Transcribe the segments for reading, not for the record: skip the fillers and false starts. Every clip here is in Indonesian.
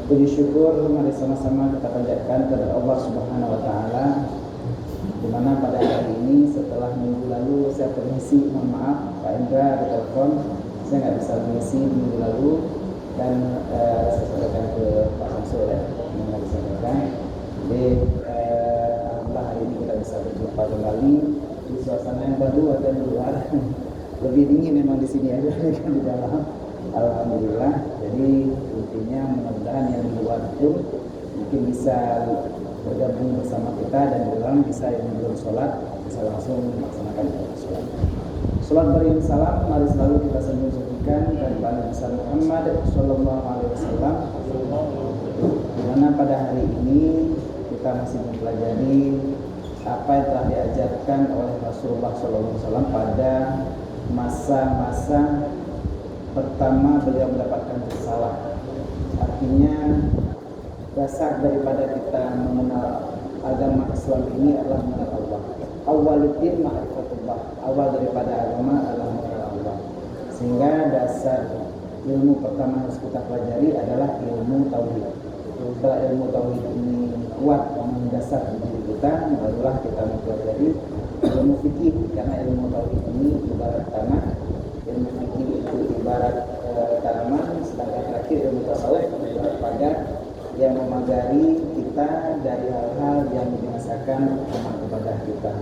Puji syukur mari sama-sama kita panjatkan kepada Allah Subhanahu wa taala, di mana pada hari ini setelah minggu lalu saya permisi, mohon maaf Pak Indra ada telepon, saya nggak bisa mengisi minggu lalu dan saya sampaikan ke Pak Samsul ya, yang nggak disampaikan. Jadi alhamdulillah hari ini kita bisa berjumpa kembali di suasana yang baru atau di luar. Lebih dingin memang di sini aja kan di dalam. Alhamdulillah. Jadi intinya mudah-mudahan yang di luar itu mungkin bisa bergabung bersama kita, dan di dalam bisa yang belum sholat bisa langsung melaksanakan sholat. Sholat beriring salam mari selalu kita sembunyikan dari Nabi besar Muhammad Sallallahu Alaihi Wasallam, di mana pada hari ini kita masih mempelajari apa yang telah diajarkan oleh Rasulullah Sallallahu Alaihi Wasallam pada masa-masa pertama beliau mendapatkan risalah. Artinya dasar daripada kita mengenal agama Islam ini adalah mengenal Allah. Awwaluddin ma'rifatullah. Awal daripada agama adalah mengenal Allah. Sehingga dasar ilmu pertama harus kita pelajari adalah ilmu tauhid. Setelah ilmu tauhid ini kuat mendasar di diri kita, barulah kita mempelajari ilmu fikih, karena ilmu tauhid ini ibarat tanah, ilmu fikih itu ibarat tanaman, sedangkan terakhir ilmu tasawuf ibarat pagar yang memagari kita dari hal-hal yang membinasakan amal ibadah kita.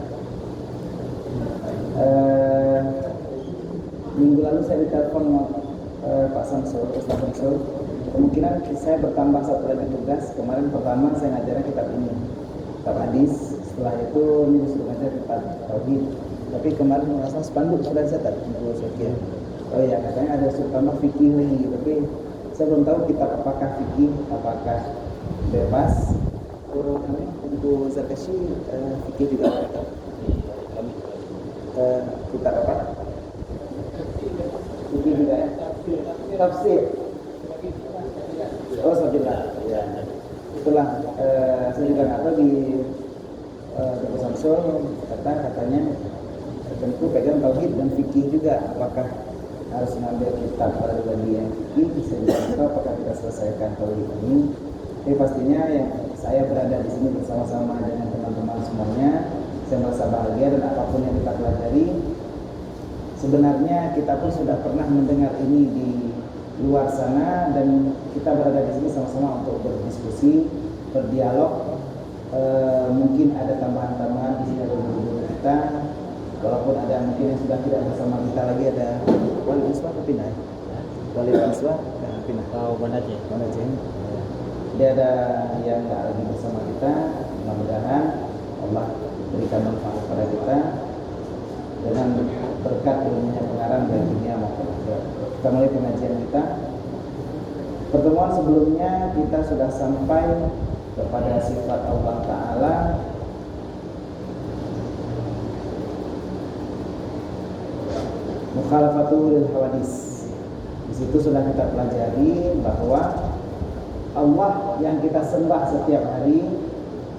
Minggu lalu saya ditelepon Pak Samsul, Ustaz Samsul. Kemungkinan saya bertambah satu lagi tugas. Kemarin pertama saya ngajarnya kitab ini, kitab hadis. Setelah itu ini disuruh ngajar kitab tauhid. Tapi kemarin merasa spanduk sudah saya tak tunggu sekian. Oh ya, katanya ada tambah fikih lagi, tapi saya belum tahu kitab apakah fikih, apakah bebas. Untuk Zakashi fikih juga kitab apa? Fikih juga ya? Tafsir. Oh, sabillah. Ya. Itulah saya juga nggak tahu di Dr. Samsul katanya tentu pegang tauhid dan fikih juga, apakah harus mengambil kitab pada bagian fikih, sehingga kita apakah kita selesaikan tauhid ini. Tapi pastinya yang saya berada di sini bersama-sama dengan teman-teman semuanya, saya merasa bahagia, dan apapun yang kita pelajari sebenarnya kita pun sudah pernah mendengar ini di luar sana, dan kita berada di sini sama-sama untuk berdiskusi, berdialog. Mungkin ada tambahan-tambahan di sini, ada guru-guru kita. Walaupun ada mungkin yang sudah tidak bersama kita lagi, ada Wali Iswa ke pindah, Wali Iswa ke pindah. Tahu mana aja? Dia ada yang nggak lagi bersama kita. Mudah-mudahan Allah berikan manfaat kepada kita dengan berkat ilmunya pengarang dari dunia maupun akhirat. Kita mulai pengajian kita. Pertemuan sebelumnya kita sudah sampai kepada sifat Allah Ta'ala mukhalafatul lil hawadis. Di situ sudah kita pelajari bahwa Allah yang kita sembah setiap hari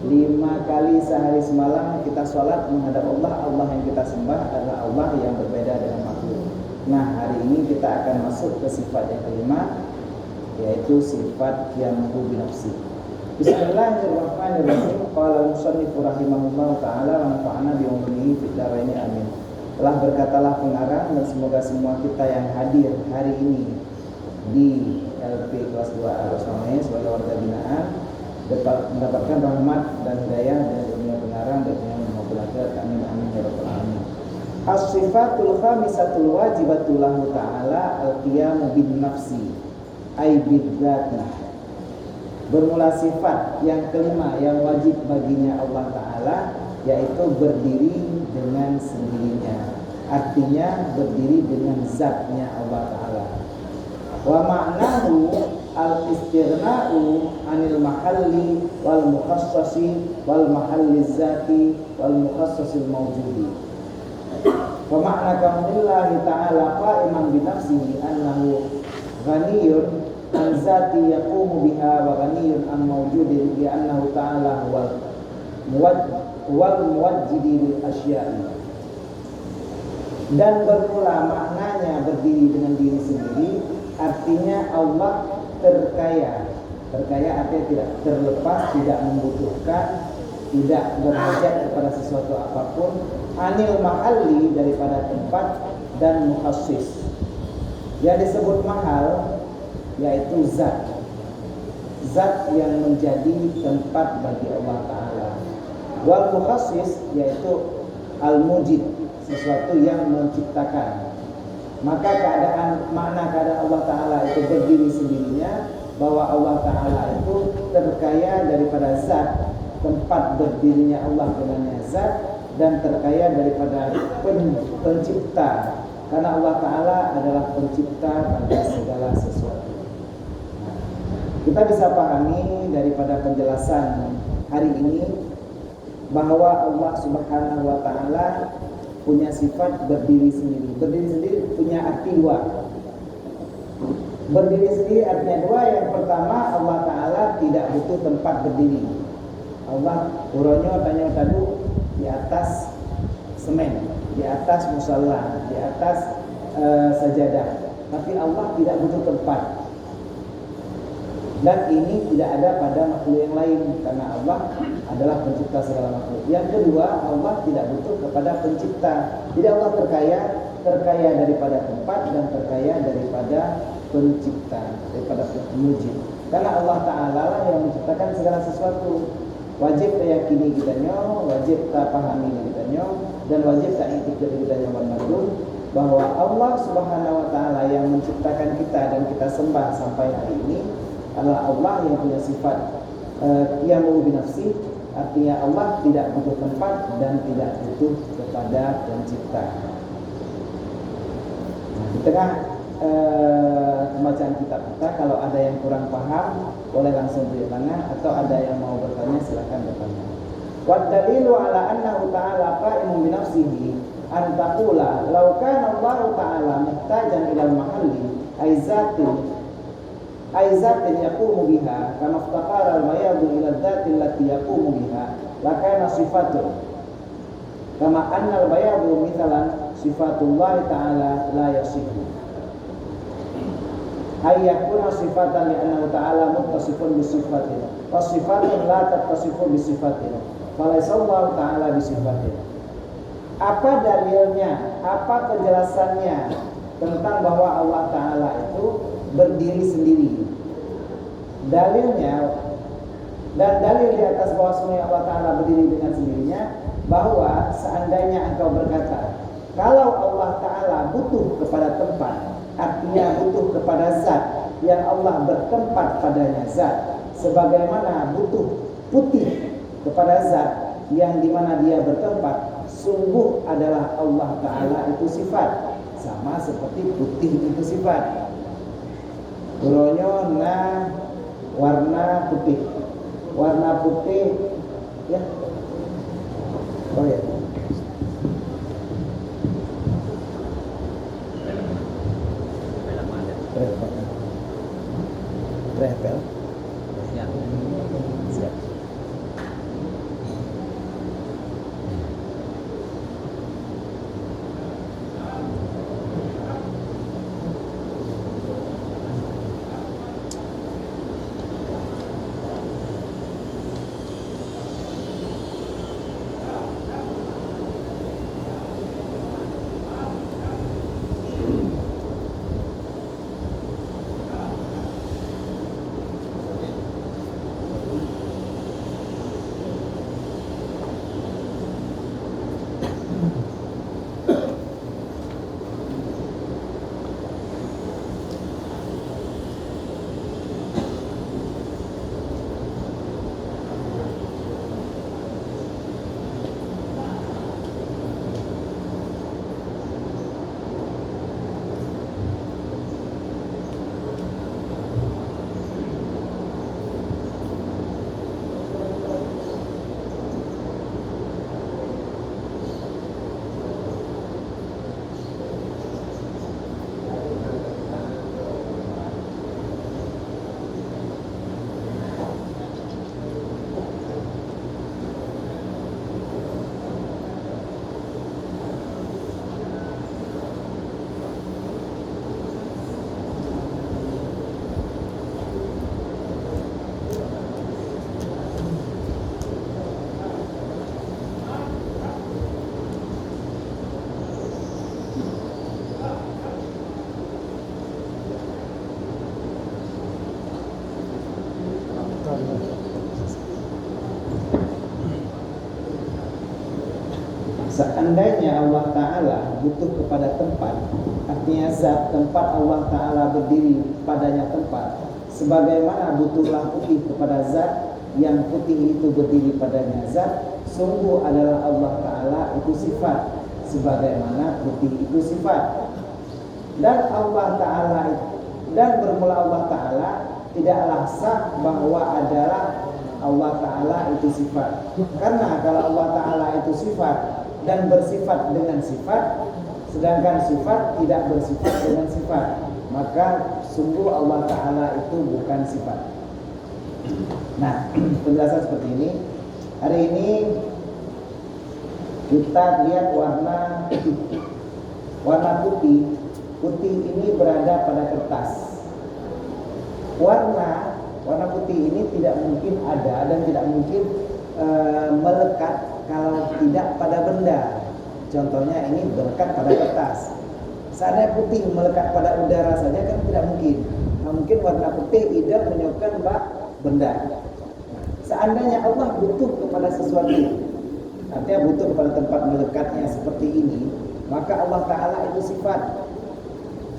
5 kali sehari semalam kita sholat menghadap Allah. Allah yang kita sembah adalah Allah yang berbeda dengan makhluk. Nah, hari ini kita akan masuk ke sifat yang kelima, yaitu sifat qiyamuhu binafsi. Bismillahirrahmanirrahim. Qala al-musannif rahimahullah ta'ala wa nafa'ana bi umrihi fid dharain amin. Telah berkatalah pengarang, dan semoga semua kita yang hadir hari ini di LP kelas 2 Al-Usmani sebagai warga binaan dapat mendapatkan rahmat dan hidayah dari dunia pengarang dan dunia maupun akhirat. Amin amin ya rabbal alamin. As-sifatul khamisatul wajibatul lahu ta'ala al-qiyamu bin nafsi ay bidzati. Bermula sifat yang kelima yang wajib baginya Allah Ta'ala, yaitu berdiri dengan sendirinya. Artinya berdiri dengan zatnya Allah Ta'ala. Wa ma'nahu al-istighna'u anil mahalli wal mukhassasi wal mahalli zati wal mukhassasil mawjudi. Wa ma'na kaulillahi ta'ala qa'iman bi nafsihi annahu ghaniyun an zati yaqumu biha wa ghaniyun an mawjudin bi annahu ta'ala wal muwajjidi lil asya'i. Dan bermula maknanya berdiri dengan diri sendiri, artinya Allah terkaya Terkaya artinya tidak terlepas, tidak membutuhkan, tidak berhajat kepada sesuatu apapun. Anil mahalli, daripada tempat, dan mukhassis. Yang disebut mahal yaitu zat yang menjadi tempat bagi Allah Ta'ala. Wal mukhassis yaitu al-mujid, sesuatu yang menciptakan. Maka makna keadaan Allah Ta'ala itu berdiri sendirinya, bahwa Allah Ta'ala itu terkaya daripada zat, tempat berdirinya Allah dengannya zat, dan terkaya daripada pencipta, karena Allah Ta'ala adalah pencipta pada segala sesuatu. Kita bisa pahami daripada penjelasan hari ini bahwa Allah Subhanahu wa Ta'ala punya sifat berdiri sendiri. Berdiri sendiri punya arti dua. Berdiri sendiri artinya dua. Yang pertama, Allah Ta'ala tidak butuh tempat berdiri. Allah uronyo tanya tadu di atas semen, di atas musalla, di atas sajadah. Tapi Allah tidak butuh tempat. Dan ini tidak ada pada makhluk yang lain, karena Allah adalah pencipta segala makhluk. Yang kedua, Allah tidak butuh kepada pencipta. Jadi Allah terkaya daripada tempat dan terkaya daripada pencipta, daripada mujib. Karena Allah Ta'ala lah yang menciptakan segala sesuatu. Wajib kita yakini kitanya, wajib kita pahami kitanya, dan wajib kita ikut kitanya bahwa Allah Subhanahu wa Ta'ala yang menciptakan kita dan kita sembah sampai hari ini adalah Allah yang punya sifat qiyamu binafsi. Artinya Allah tidak butuh tempat dan tidak butuh kepada pencipta. Di tengah pembacaan kitab kita, kalau ada yang kurang paham boleh langsung beri tangan, atau ada yang mau bertanya silakan bertanya. Wa dalilu ala annahu ta'ala qa'imun bi nafsihi an taqula law kana Allah ta'ala muhtajan ila al-mahalli ay zatin yaqumu biha kama iftaqara al-mayadu ila dzati allati yaqumu biha la kana sifatun kama anna al-bayadu mithalan sifatullah ta'ala la yasifu ayyakuna sifatan li annahu ta'ala muttasifun bi sifatin wa sifatun la tattasifu bi sifatin falaysa Allah ta'ala bi sifatin. Apa dalilnya, apa penjelasannya tentang bahwa Allah Ta'ala itu berdiri sendiri? Dalilnya, dan dalil di atas bahwasanya Allah Ta'ala berdiri dengan sendirinya, bahwa seandainya engkau berkata kalau Allah Ta'ala butuh kepada tempat, artinya butuh kepada zat yang Allah bertempat padanya zat, sebagaimana butuh putih kepada zat yang dimana dia bertempat, sungguh adalah Allah Ta'ala itu sifat, sama seperti putih itu sifat. Uronyo na warna putih, ya. Oh ya. Travel. Ya. Siap. Seandainya Allah Ta'ala butuh kepada tempat, artinya zat tempat Allah Ta'ala berdiri padanya tempat, sebagaimana butuhlah putih kepada zat yang putih itu berdiri padanya zat, sungguh adalah Allah Ta'ala itu sifat, sebagaimana putih itu sifat. Dan Allah Ta'ala dan bermula Allah Ta'ala tidaklah sah bahwa adalah Allah Ta'ala itu sifat. Karena kalau Allah Ta'ala itu sifat dan bersifat dengan sifat, sedangkan sifat tidak bersifat dengan sifat, maka sungguh Allah Ta'ala itu bukan sifat. Nah, penjelasan seperti ini. Hari ini kita lihat warna putih. Putih ini berada pada kertas. Warna putih ini tidak mungkin ada dan tidak mungkin melekat kalau tidak pada benda. Contohnya ini melekat pada kertas. Seandainya putih melekat pada udara saja kan tidak mungkin. Nah, mungkin warna putih tidak menyebabkan benda. Seandainya Allah butuh kepada sesuatu, artinya butuh kepada tempat melekatnya seperti ini, maka Allah Ta'ala itu sifat.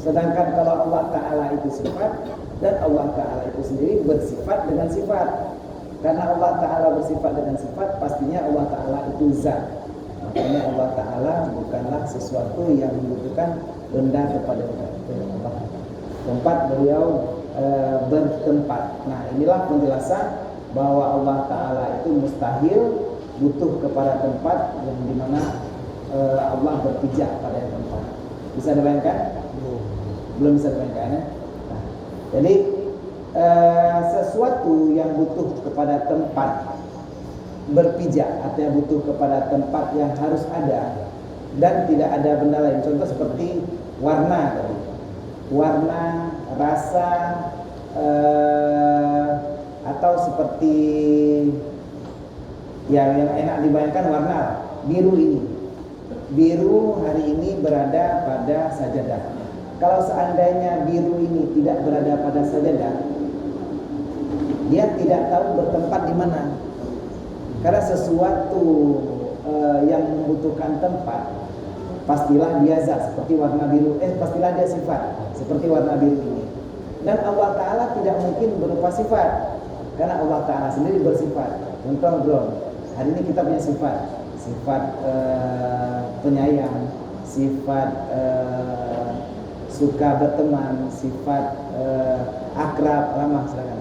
Sedangkan kalau Allah Ta'ala itu sifat dan Allah Ta'ala itu sendiri bersifat dengan sifat. Karena Allah Ta'ala bersifat dengan sifat, pastinya Allah Ta'ala itu zat. Makanya Allah Ta'ala bukanlah sesuatu yang membutuhkan benda kepada Allah. Tempat beliau bertempat. Nah, inilah penjelasan bahwa Allah Ta'ala itu mustahil butuh kepada tempat yang dimana Allah berpijak pada tempat. Bisa dibayangkan? Belum bisa dibayangkan ya? Nah, jadi sesuatu yang butuh kepada tempat berpijak, artinya butuh kepada tempat yang harus ada dan tidak ada benda lain. Contoh seperti warna tadi, warna, rasa, atau seperti yang enak dibayangkan warna biru ini. Biru hari ini berada pada sajadah. Kalau seandainya biru ini tidak berada pada sajadah, dia tidak tahu bertempat di mana. Karena sesuatu yang membutuhkan tempat, pastilah dia zat seperti warna biru. Pastilah dia sifat seperti warna biru ini. Dan Allah Ta'ala tidak mungkin berupa sifat, karena Allah Ta'ala sendiri bersifat. Contoh bro, hari ini kita punya sifat penyayang, sifat suka berteman, sifat akrab, ramah, silakan.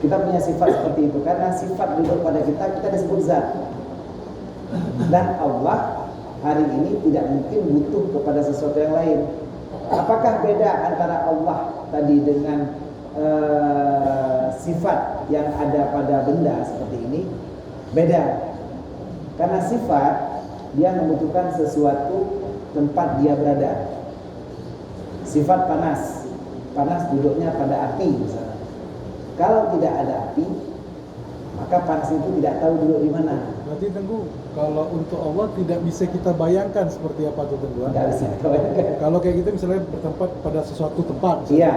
Kita punya sifat seperti itu karena sifat duduk pada kita disebut zat. Dan Allah hari ini tidak mungkin butuh kepada sesuatu yang lain. Apakah beda antara Allah tadi dengan sifat yang ada pada benda seperti ini? Beda. Karena sifat dia membutuhkan sesuatu tempat dia berada. Sifat panas duduknya pada api misalnya. Kalau tidak ada api, maka panas itu tidak tahu duduk di mana. Berarti Tengku, kalau untuk Allah tidak bisa kita bayangkan seperti apa tuh Tengku? Tidak bisa kita bayangkan. Kalau kayak gitu misalnya bertempat pada sesuatu tempat. Iya.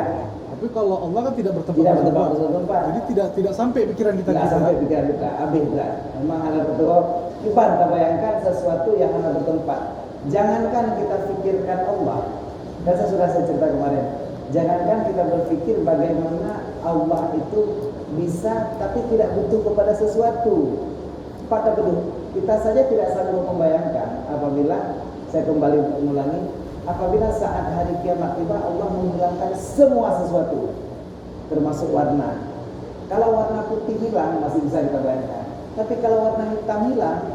Tapi kalau Allah kan tidak bertempat pada sesuatu tempat. Jadi tidak sampai pikiran kita. Tidak sampai pikiran kita. Habis berat. Memang ada betul. Coba kita bayangkan sesuatu yang ada bertempat. Jangankan kita pikirkan Allah. Dan saya sudah cerita kemarin. Jangankan kita berpikir bagaimana Allah itu bisa tapi tidak butuh kepada sesuatu. Pada beduk, kita saja tidak sanggup membayangkan apabila, saya kembali mengulangi, apabila saat hari kiamat tiba Allah menghilangkan semua sesuatu termasuk warna. Kalau warna putih hilang masih bisa kita bayangkan. Tapi kalau warna hitam hilang,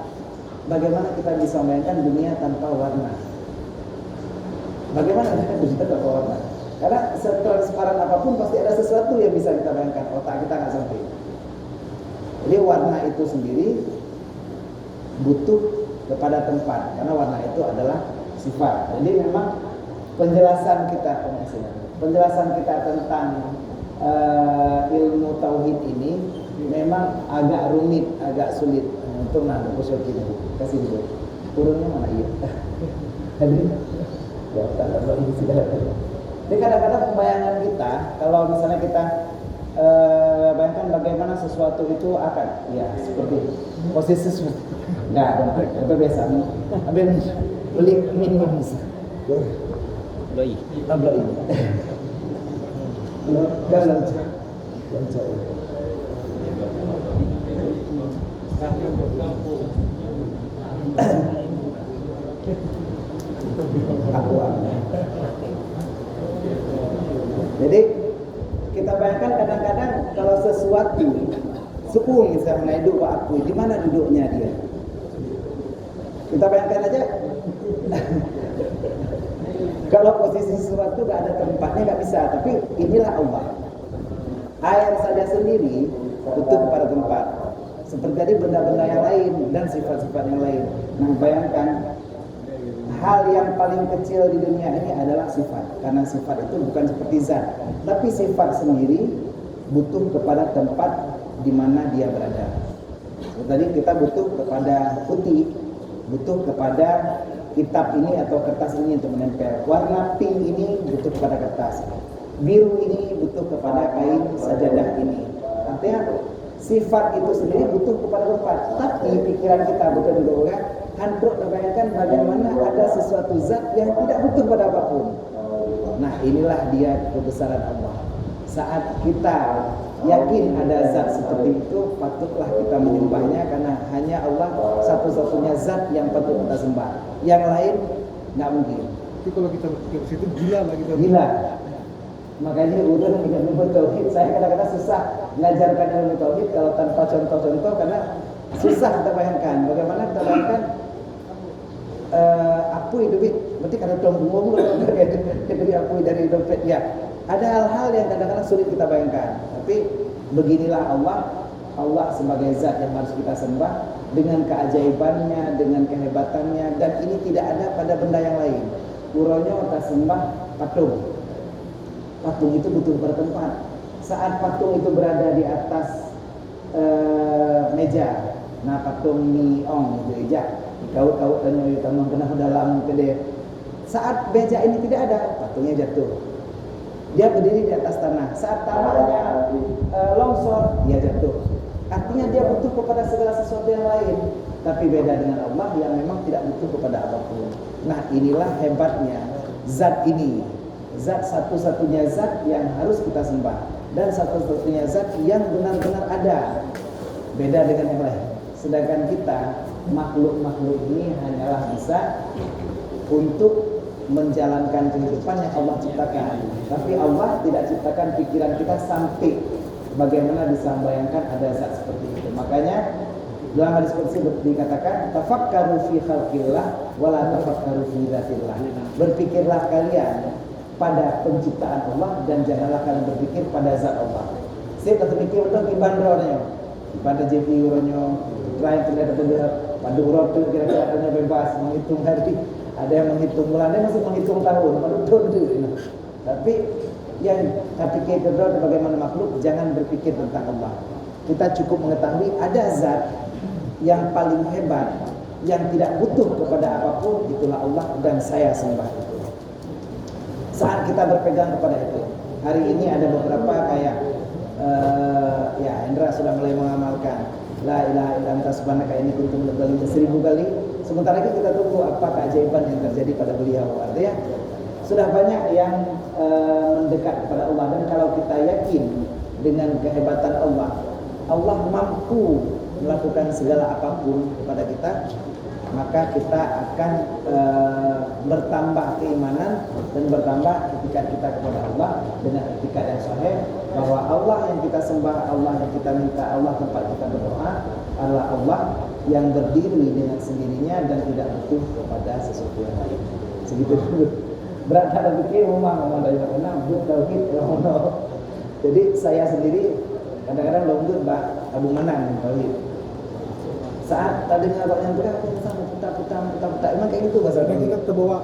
bagaimana kita bisa membayangkan dunia tanpa warna? Bagaimana kita bisa tanpa warna? Karena setransparan apapun pasti ada sesuatu yang bisa kita bayangkan. Otak kita nggak sampai. Jadi warna itu sendiri butuh kepada tempat, karena warna itu adalah sifat. Jadi memang penjelasan kita tentang ilmu tauhid ini memang agak rumit, agak sulit untuk kusuk ini. Kasih dulu. Turunnya mana iya? Jadi ya tak ada ini sudah. Jadi kadang-kadang pembayangan kita, kalau misalnya kita bayangkan bagaimana sesuatu itu akan, ya seperti posisi seperti, enggak, itu biasa. Ambil beli minum. Doi. Doi. Dalam. Jadi kita bayangkan kadang-kadang kalau sesuatu sepung misalnya hidup Pak Akui, di mana duduknya dia? Kita bayangkan aja. Kalau posisi sesuatu gak ada tempatnya gak bisa, tapi inilah Allah. Air saja sendiri butuh pada tempat. Seperti tadi benda-benda yang lain dan sifat-sifat yang lain. Nah bayangkan hal yang paling kecil di dunia ini adalah sifat. Karena sifat itu bukan seperti zat, tapi sifat sendiri butuh kepada tempat di mana dia berada. Seperti tadi kita butuh kepada putih, butuh kepada kitab ini atau kertas ini untuk menempel. Warna pink ini butuh kepada kertas. Biru ini butuh kepada kain sajadah ini. Artinya sifat itu sendiri butuh kepada tempat. Tapi pikiran kita bukan juga kan hancur terbayangkan bagaimana ada sesuatu zat yang tidak butuh pada apapun. Nah inilah dia kebesaran Allah. Saat kita yakin ada zat seperti itu, patutlah kita menyembahnya karena hanya Allah satu-satunya zat yang patut kita sembah. Yang lain nggak mungkin. Tapi kalau kita berpikir situ gila lah kita. Gila. Makanya udah dengan ilmu tauhid, saya kadang-kadang susah mengajarkan ilmu tauhid kalau tanpa contoh-contoh karena susah kita bayangkan. Bagaimana kita bayangkan apui duit, berarti karena dompet dari apui dari dompet ya. Ada hal-hal yang kadang-kadang sulit kita bayangkan. Tapi beginilah Allah sebagai zat yang harus kita sembah dengan keajaibannya, dengan kehebatannya, dan ini tidak ada pada benda yang lain. Uronyo kita sembah patung. Patung itu butuh bertempat. Saat patung itu berada di atas meja, nah patung ni itu ejak, kaut-kaut dan tamang kena dalam kedai. Saat meja ini tidak ada, patungnya jatuh. Dia berdiri di atas tanah. Saat tanahnya longsor, dia jatuh. Artinya dia butuh kepada segala sesuatu yang lain. Tapi beda dengan Allah yang memang tidak butuh kepada apapun. Nah inilah hebatnya zat ini. Zat satu-satunya zat yang harus kita sembah. Dan satu-satunya zat yang benar-benar ada. Beda dengan yang lain. Sedangkan kita, makhluk-makhluk ini hanyalah bisa untuk menjalankan kehidupan yang Allah ciptakan. Tapi Allah tidak ciptakan pikiran kita sampai bagaimana bisa membayangkan ada zat seperti itu. Makanya dalam hadis qudsi dikatakan tafakkaru fi khalqillah wa la tafakkaru fi dzatillah. Berpikirlah kalian pada penciptaan Allah dan janganlah kalian berpikir pada zat Allah. Saya tak berpikir untuk ibandronya. Pada JP uronyo, lain tidak ada pada urut itu kira-kira ada bebas menghitung hari. Ada yang menghitung bulan, ada masih menghitung tahun, tapi yang pikir kedua bagaimana makhluk, jangan berpikir tentang Allah. Kita cukup mengetahui ada zat yang paling hebat, yang tidak butuh kepada apapun, itulah Allah dan saya sembah itu. Saat kita berpegang kepada itu, hari ini ada beberapa kayak ya Indra sudah mulai mengamalkan la ilaha illa anta subhanaka inni kuntu minadz zalimin 1000 kali. Sementara itu kita tunggu apa keajaiban yang terjadi pada beliau. Artinya sudah banyak yang mendekat kepada Allah. Dan kalau kita yakin dengan kehebatan Allah, Allah mampu melakukan segala apapun kepada kita, maka kita akan bertambah keimanan dan bertambah etikat kita kepada Allah dengan etikat yang sahih bahwa Allah yang kita sembah, Allah yang kita minta, Allah tempat kita berdoa adalah Allah yang berdiri dengan sendirinya dan tidak butuh kepada sesuatu yang lain. Segitu dulu. Berat ada pikir rumah dari mana buat tauhid. Jadi saya sendiri kadang-kadang lembut Mbak Abu Manan tauhid. Saat tadi dengar yang berat putar, emang kayak gitu bahasa kita terbawa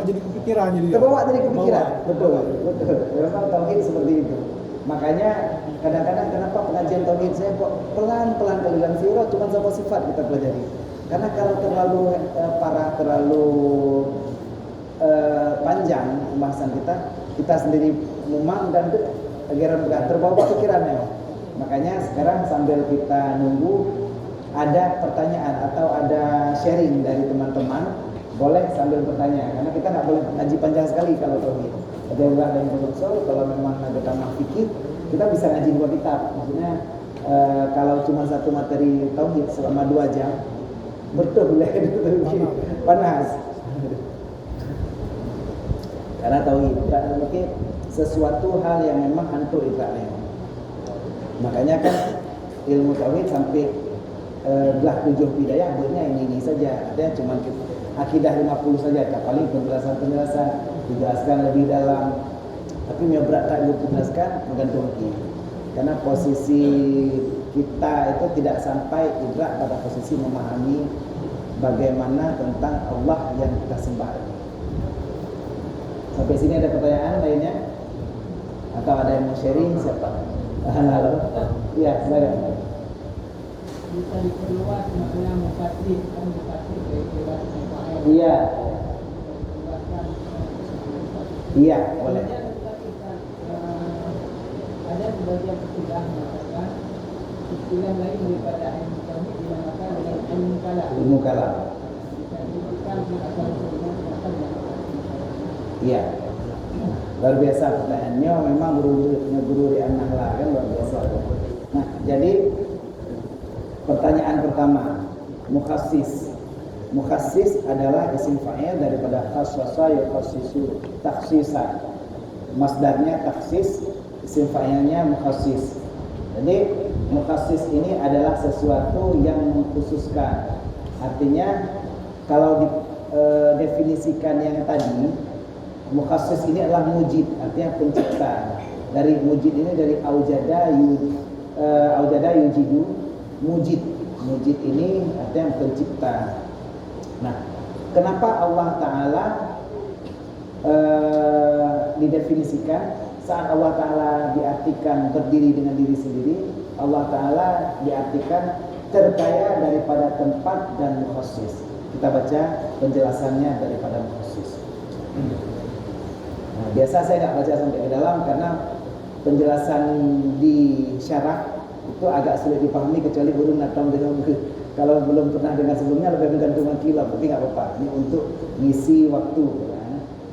jadi kepikiran jadi. Terbawa jadi kepikiran. Betul. Memang tauhid seperti itu. Makanya kadang-kadang kenapa pengajian tauhid saya kok pelan-pelan kalian sirah cuma sama sifat kita pelajari. Karena kalau terlalu parah, terlalu panjang pembahasan kita sendiri memang dan terbawa pikirannya. Makanya sekarang sambil kita nunggu ada pertanyaan atau ada sharing dari teman-teman, boleh sambil bertanya, karena kita nggak boleh ngaji panjang sekali kalau tauhid. Ada ulama dan usul, kalau memang ada tamah fikih, kita bisa ngaji 2 kitab. Maksudnya kalau cuma satu materi tauhid selama 2 jam, betul panas. Karena tauhid mungkin sesuatu hal yang memang hantu ibaratnya. Makanya kan ilmu tauhid sampai belah 7 bidayah akhirnya ini saja. Artinya cuma akidah 50 saja, tak paling penjelasan dijelaskan lebih dalam. Tapi yang berat tak dijelaskan menggantung kita. Karena posisi kita itu tidak sampai idrak pada posisi memahami bagaimana tentang Allah yang kita sembah. Sampai sini ada pertanyaan lainnya? Atau ada yang mau sharing? Siapa? Halo. Iya, silakan. Bisa diperluas makna mufassir kan mufassir dari jelas Al-Qur'an. Iya. Iya, boleh. Ada sebagian istilah mengatakan istilah lain daripada ilmu tauhid dinamakan dengan ilmu kalam. Ilmu kalam. Bisa disebutkan di asal usulnya asal dan Iya. Luar biasa pertanyaannya, memang guru di An-Nahla kan luar biasa. Nah, jadi pertanyaan pertama, mukhassis. Mukhassis adalah isim fa'il daripada khassasa yukhassisu, takhsisan. Masdarnya takhsis, isim fa'ilnya mukhassis. Jadi mukhassis ini adalah sesuatu yang mengkhususkan. Artinya kalau definisikan yang tadi, mukhassis ini adalah mujid, artinya pencipta. Dari mujid ini dari aujada yujidu, mujid. Mujid ini artinya pencipta. Nah, kenapa Allah Ta'ala didefinisikan? Saat Allah Ta'ala diartikan berdiri dengan diri sendiri, Allah Ta'ala diartikan terkaya daripada tempat dan mukhassis. Kita baca penjelasannya daripada mukhassis. Nah, biasa saya nggak baca sampai ke dalam karena penjelasan di syarah itu agak sulit dipahami kecuali guru datang dengan kalau belum pernah dengar sebelumnya lebih menggantungkan kilau, tapi nggak apa-apa. Ini untuk ngisi waktu.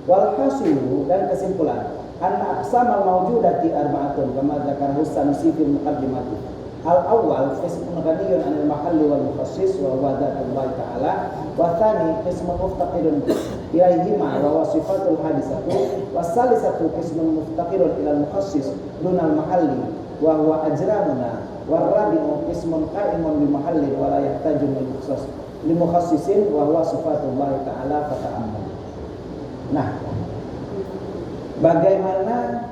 Wal hasilu, dan kesimpulan, anna aqsamal mawjudati arba'atun kama dzakarahu Sanusi fil muqaddimati. Al awal qismun ghaniyun 'anil mahalli wal mukhassis wa huwa dzatullah ta'ala, wa tsani qismun muftaqirun ilaihima wa sifatul hadisatu, wa salisatu qismun muftaqirun ila al mukhassis dunal mahalli wa huwa ajramuna, wa rabi'u qismun qa'imun bi mahalli wa la yahtaju li mukhassisin wa huwa sifatullah ta'ala fa ta'ammal. Nah, bagaimana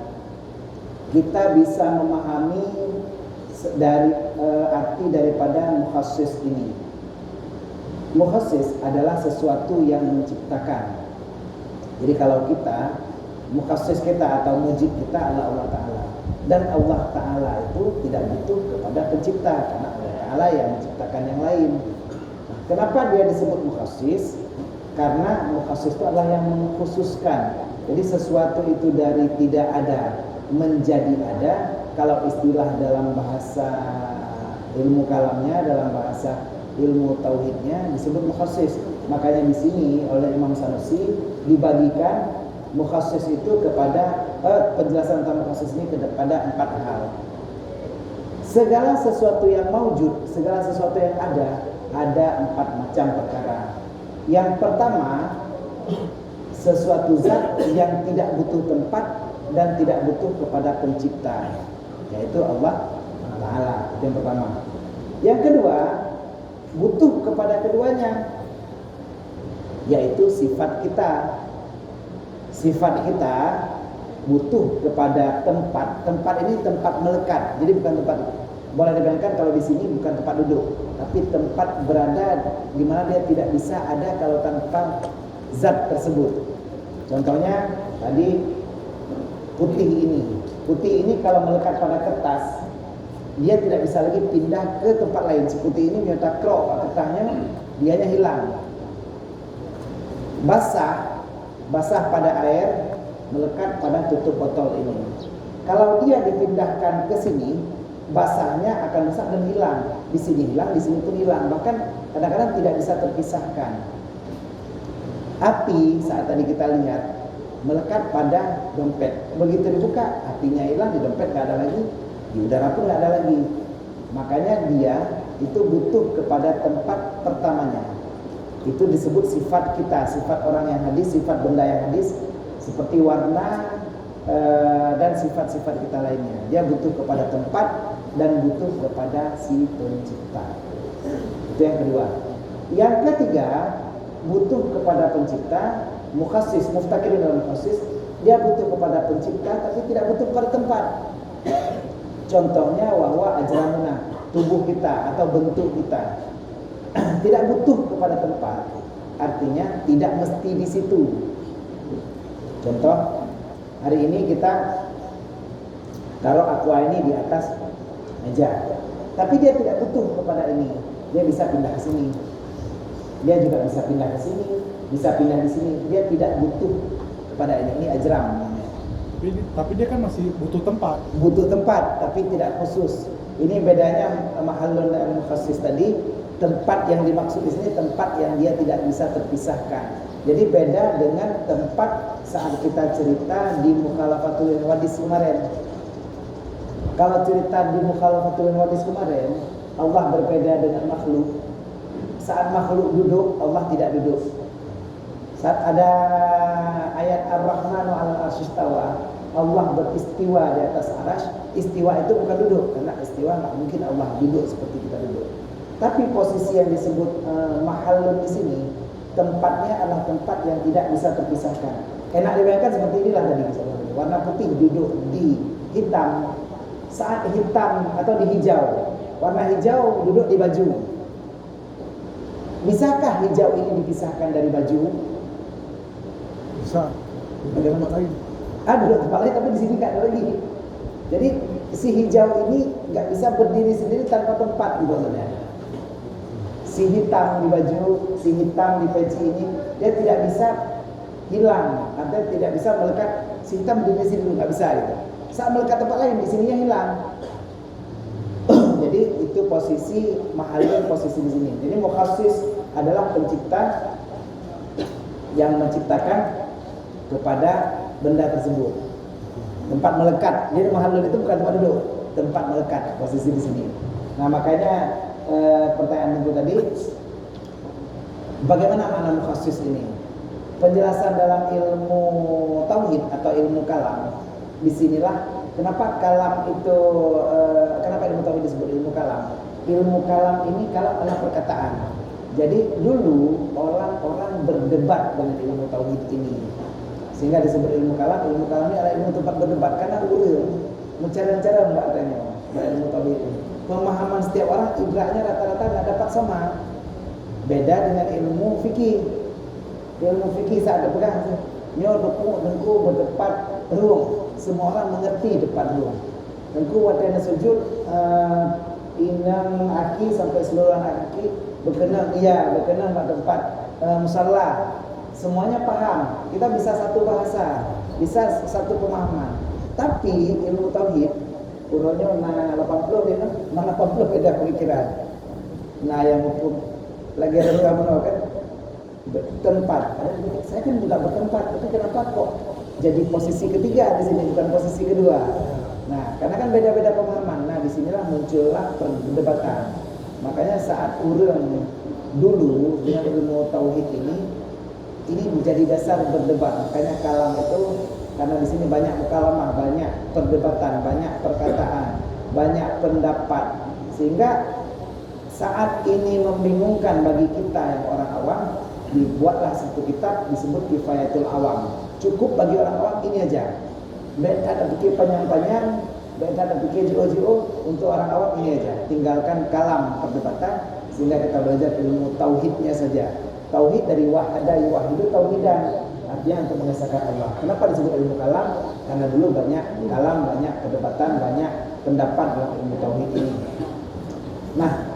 kita bisa memahami dari arti daripada mukhassis ini? Mukhassis adalah sesuatu yang menciptakan. Jadi kalau kita, mukhassis kita atau mujib kita adalah Allah Ta'ala. Dan Allah Ta'ala itu tidak butuh kepada pencipta, karena Allah Ta'ala yang menciptakan yang lain. Nah, kenapa dia disebut mukhassis? Karena mukhassis itu adalah yang mengkhususkan. Jadi sesuatu itu dari tidak ada menjadi ada. Kalau istilah dalam bahasa ilmu kalamnya, dalam bahasa ilmu tauhidnya disebut mukhassis. Makanya di sini oleh Imam Sanusi dibagikan mukhassis itu kepada penjelasan tentang mukhassis ini kepada 4 hal. Segala sesuatu yang maujud, segala sesuatu yang ada 4 macam perkara. Yang pertama, sesuatu zat yang tidak butuh tempat dan tidak butuh kepada pencipta, yaitu Allah Ta'ala. Itu yang pertama. Yang kedua, butuh kepada keduanya, yaitu sifat kita. Sifat kita butuh kepada tempat. Tempat ini tempat melekat. Jadi bukan tempat, boleh dibayangkan kalau di sini bukan tempat duduk, tapi tempat berada di mana dia tidak bisa ada kalau tanpa zat tersebut. Contohnya tadi putih ini. Putih ini kalau melekat pada kertas, dia tidak bisa lagi pindah ke tempat lain. Putih ini ternyata krok kertasnya, dianya hilang. Basah pada air, melekat pada tutup botol ini. Kalau dia dipindahkan ke sini, basahnya akan rusak dan hilang. Di sini hilang, di sini pun hilang. Bahkan kadang-kadang tidak bisa terpisahkan. Api saat tadi kita lihat melekat pada dompet. Begitu dibuka, apinya hilang, di dompet nggak ada lagi, di udara pun nggak ada lagi. Makanya dia itu butuh kepada tempat pertamanya. Itu disebut sifat kita, sifat orang yang hadis, sifat benda yang hadis, seperti warna dan sifat-sifat kita lainnya. Dia butuh kepada tempat dan butuh kepada si pencipta. Itu yang kedua. Yang ketiga, butuh kepada pencipta, mukhassis, muftakirin dalam mukhassis. Dia butuh kepada pencipta tapi tidak butuh kepada tempat. Contohnya wahwa ajramuna, tubuh kita atau bentuk kita tidak butuh kepada tempat. Artinya tidak mesti di situ. Contoh, hari ini kita taruh aqua ini di atas meja, tapi dia tidak butuh kepada ini. Dia bisa pindah ke sini. Dia juga bisa pindah ke sini, bisa pindah di sini. Dia tidak butuh kepada ini. Ini ajram namanya. Tapi dia kan masih butuh tempat. Butuh tempat, tapi tidak khusus. Ini bedanya mahallun dan mukhassis tadi. Tempat yang dimaksud di sini tempat yang dia tidak bisa terpisahkan. Jadi beda dengan tempat saat kita cerita di Mukhalafatul Wadis kemarin. Kalau cerita di Mukhalafatul Wadis kemarin, Allah berbeda dengan makhluk. Saat makhluk duduk, Allah tidak duduk. Saat ada ayat Ar-Rahmanu 'alal 'arsy istawa, Allah beristiwa di atas arasy. Istiwa itu bukan duduk, karena istiwa nggak mungkin Allah duduk seperti kita duduk. Tapi posisi yang disebut mahallun di sini, tempatnya adalah tempat yang tidak bisa terpisahkan. Enak dibayangkan seperti inilah tadi misalnya. Warna putih duduk di hitam. Saat hitam atau di hijau, warna hijau duduk di baju. Bisakah hijau ini dipisahkan dari baju? Bisa. Di tempat lain. Ada tempat lain tapi di sini nggak ada lagi. Jadi si hijau ini nggak bisa berdiri sendiri tanpa tempat gitu maksudnya. Si hitam di baju, si hitam di peci ini, dia tidak bisa hilang, artinya tidak bisa melekat. Si hitam berdiri sini dulu nggak bisa gitu. Saat melekat tempat lain, di sininya hilang. Jadi itu posisi mahallun, posisi di sini. Jadi mukhassis adalah pencipta yang menciptakan kepada benda tersebut. Tempat melekat. Jadi mahallun itu bukan tempat duduk, tempat melekat, posisi di sini. Nah makanya pertanyaan itu tadi, bagaimana makna mukhassis ini? Penjelasan dalam ilmu tauhid atau ilmu kalam. Disinilah kenapa kalam itu, kenapa ilmu tauhid disebut ilmu kalam? Ilmu kalam ini kalam adalah perkataan. Jadi dulu orang-orang berdebat dengan ilmu tauhid ini, sehingga disebut ilmu kalam. Ilmu kalam ini adalah ilmu tempat berdebat karena mencari-cari membacakannya, ilmu tauhid ini. Pemahaman setiap orang ibraknya rata-rata nggak dapat sama. Beda dengan ilmu fikih. Ilmu fikih saat dipegang, nyo dengku berdepat ruang. Semua orang mengerti depan ruang. Dengku wadana sujud inang aki sampai seluruh aki berkenan mak tempat musalla. Semuanya paham. Kita bisa satu bahasa, bisa satu pemahaman. Tapi ilmu tauhid urutnya mana 80 dia mana 80 beda pemikiran. Nah yang hukum lagi ada kamu kan bertempat. Saya kan juga bertempat, tapi kenapa kok jadi posisi ketiga di sini bukan posisi kedua? Nah karena kan beda-beda pemahaman. Nah disinilah muncullah perdebatan. Makanya saat urang dulu dengan ilmu tauhid ini menjadi dasar berdebat. Makanya kalam itu karena di sini banyak mukalamah, banyak perdebatan, banyak perkataan, banyak pendapat, sehingga saat ini membingungkan bagi kita yang orang awam, dibuatlah satu kitab disebut Kifayatul Awam. Cukup bagi orang awam ini aja. Tak ada pikir panjang-panjang, tak ada pikir jauh-jauh, untuk orang awam ini aja. Tinggalkan kalam perdebatan sehingga kita belajar ilmu tauhidnya saja. Tauhid dari wahada yuwahidu tauhidan. Artinya untuk mengesahkan Allah. Kenapa disebut ilmu kalam? Karena dulu banyak kalam, banyak perdebatan, banyak pendapat dalam ilmu tauhid ini. Nah,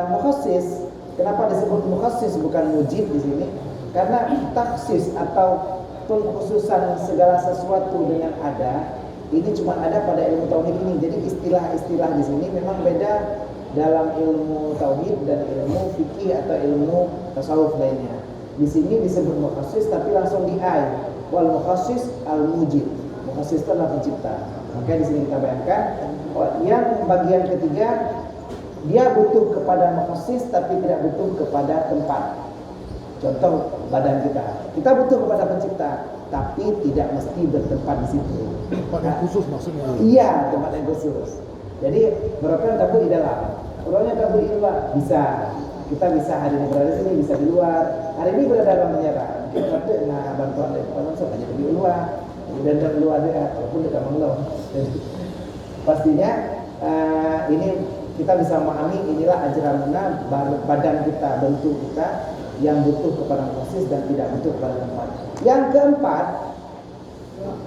mukhassis, kenapa disebut mukhassis bukan mujib di sini? Karena taksis atau pengkhususan segala sesuatu dengan ada Ini cuma ada pada ilmu tauhid ini. Jadi istilah-istilah di sini memang beda dalam ilmu tauhid dan ilmu fikih atau ilmu tasawuf lainnya. Di sini disebut mukhassis tapi langsung di ai. Wal mukhassis al mujid. Mukhassis itu adalah pencipta. Maka di sini kita bayangkan yang bagian ketiga dia butuh kepada mukhassis tapi tidak butuh kepada tempat. Contoh badan kita. Kita butuh kepada pencipta tapi tidak mesti bertempat di situ. Tempat yang khusus maksudnya. Iya, tempat yang khusus. Jadi berapa tabu di dalam, orangnya tabu di luar bisa. Kita bisa hari ini berada di sini, bisa di luar. Hari ini berada dalam penjara. Kita nah bantuan dari sponsor aja di luar. Dan dari luar dia, walaupun dekat Allah. Pastinya ini kita bisa memahami inilah ajramuna badan kita, bentuk kita yang butuh kepada proses dan tidak butuh kepada tempat. Yang keempat,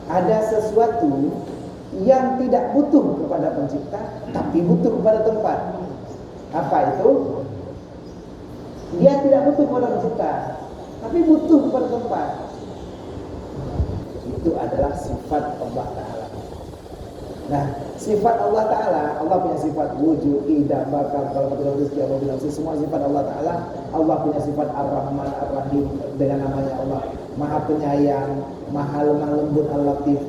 ada sesuatu yang tidak butuh kepada pencipta tapi butuh kepada tempat. Apa itu? Dia tidak butuh kepada pencipta tapi butuh kepada tempat. Itu adalah sifat Allah Ta'ala. Nah, sifat Allah Ta'ala, Allah punya sifat wujud, idam, bakal, kalau rezeki, Allah bilang semua sifat Allah Ta'ala. Allah punya sifat Ar-Rahman, Ar-Rahim dengan namanya Allah, Maha Penyayang, Maha Lemah Lembut, Al-Latif.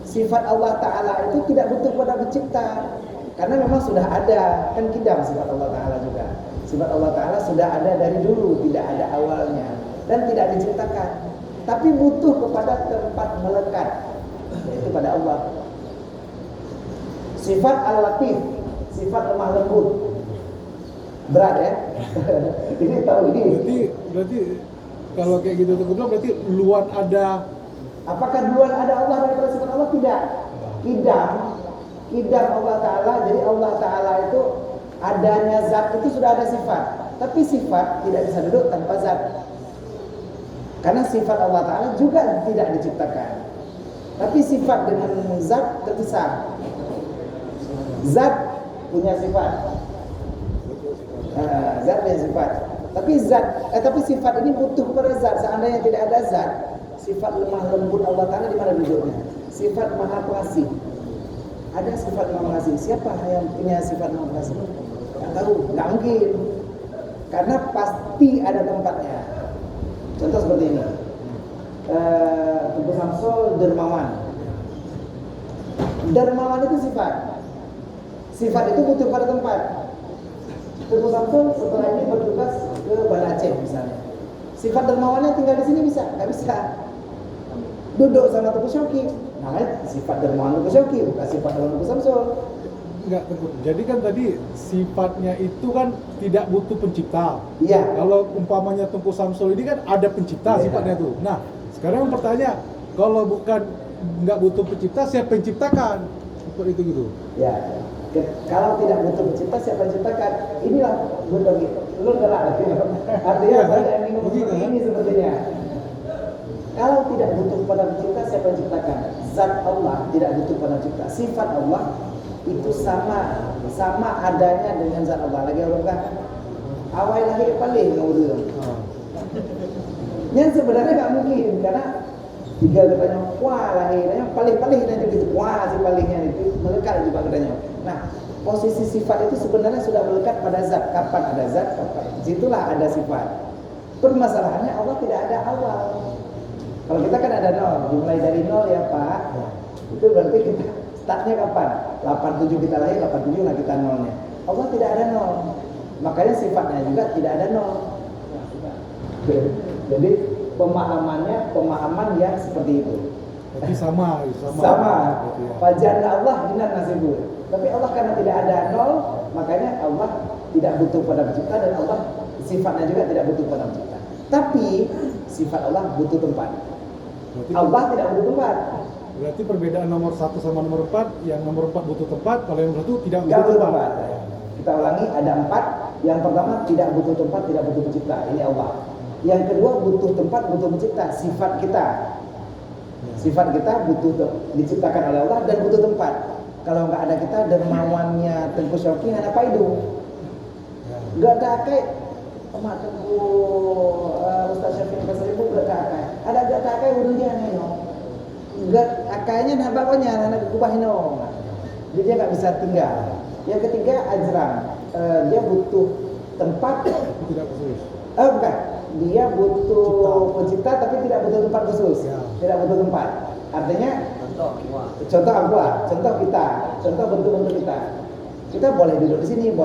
Sifat Allah Ta'ala itu tidak butuh pada pencipta karena memang sudah ada, kan kidam sifat Allah Ta'ala juga. Sifat Allah Ta'ala sudah ada dari dulu, tidak ada awalnya dan tidak diciptakan, tapi butuh kepada tempat melekat, yaitu pada Allah. Sifat Al-Latif, sifat lemah lembut. Berat ya? Ini tahu ini. Berarti kalau kayak gitu tuh bilang berarti luar ada. Apakah duluan ada Allah daripada sifat Allah? Tidak. Kidam Allah Ta'ala. Jadi Allah Ta'ala itu adanya zat itu sudah ada sifat. Tapi sifat tidak bisa duduk tanpa zat. Karena sifat Allah Ta'ala juga tidak diciptakan. Tapi sifat dengan zat terpisah. Zat punya sifat. Zat punya sifat. Tapi sifat ini butuh kepada zat. Seandainya tidak ada zat, sifat lemah lembut Allah Ta'ala di mana duduknya? Sifat maha pengasih. Ada sifat maha pengasih. Siapa yang punya sifat maha pengasih? Tak tahu, nggak mungkin. Karena pasti ada tempatnya. Contoh seperti ini. Tubuh Samsul dermawan. Dermawan itu sifat. Sifat itu butuh pada tempat. Tubuh Samsul setelah ini bertugas ke Banda Aceh misalnya. Sifat dermawannya tinggal di sini bisa? Nggak bisa. Duduk sama Tubuh Syauqi, namanya sifat dermawan Tubuh Syauqi, bukan sifat dermawan Tubuh Samsul. Enggak, Tengku. Jadi kan tadi sifatnya itu kan tidak butuh pencipta. Iya. Kalau umpamanya Tengku Samsul ini kan ada pencipta sifatnya itu. Nah, sekarang pertanyaan, kalau bukan nggak butuh pencipta, siapa yang ciptakan? Seperti itu gitu. Ya. Kalau tidak butuh pencipta, siapa yang ciptakan? Inilah bentuk gitu. Lu gelak lagi. Artinya banyak yang minum ini sepertinya. Kalau tidak butuh kepada pencipta, siapa yang ciptakan? Zat Allah tidak butuh kepada pencipta. Sifat Allah itu sama adanya dengan zat Allah. Lagi Allah kan? Awal lahir paling ngurus. Yang sebenarnya nggak mungkin karena tiga katanya wah lahirnya paling nanti gitu. Wah si palingnya itu melekat juga katanya. Nah, posisi sifat itu sebenarnya sudah melekat pada zat. Kapan ada zat? Kapan? Situlah ada sifat. Permasalahannya Allah tidak ada awal. Kalau kita kan ada nol, dimulai dari nol ya Pak. Itu berarti kita startnya kapan? 87 kita lahir, 87 lah kita nolnya. Allah tidak ada nol. Makanya sifatnya juga tidak ada nol. Jadi pemahaman yang seperti itu. Tapi sama. Fajar Allah dinar nasibul. Tapi Allah karena tidak ada nol, makanya Allah tidak butuh pada pencipta dan Allah sifatnya juga tidak butuh pada pencipta. Tapi sifat Allah butuh tempat. Allah tidak butuh tempat. Berarti perbedaan nomor 1 sama nomor 4, yang nomor 4 butuh tempat, kalau yang nomor 1 tidak Nggak butuh butuh tempat. Kita ulangi, ada 4. Yang pertama tidak butuh tempat, tidak butuh pencipta. Ini Allah. Yang kedua butuh tempat, butuh pencipta. Sifat kita butuh diciptakan oleh Allah dan butuh tempat. Kalau nggak ada kita, dermawannya Tengku Syauqi ada paidu. Nggak ada kayak Mak Tengku Ustaz Syafiq Pasar Ibu nggak ada kayak. Ada nggak kayak udah dia neno. Nggak kayaknya nah bapaknya anak kubah hino. Jadi dia nggak bisa tinggal. Yang ketiga ajram. Dia butuh tempat. Tidak khusus. Bukan. Dia butuh pencipta tapi tidak butuh tempat khusus. Ya. Tidak butuh tempat. Artinya Contoh, contoh kita, contoh bentuk-bentuk kita. Kita boleh duduk di sini,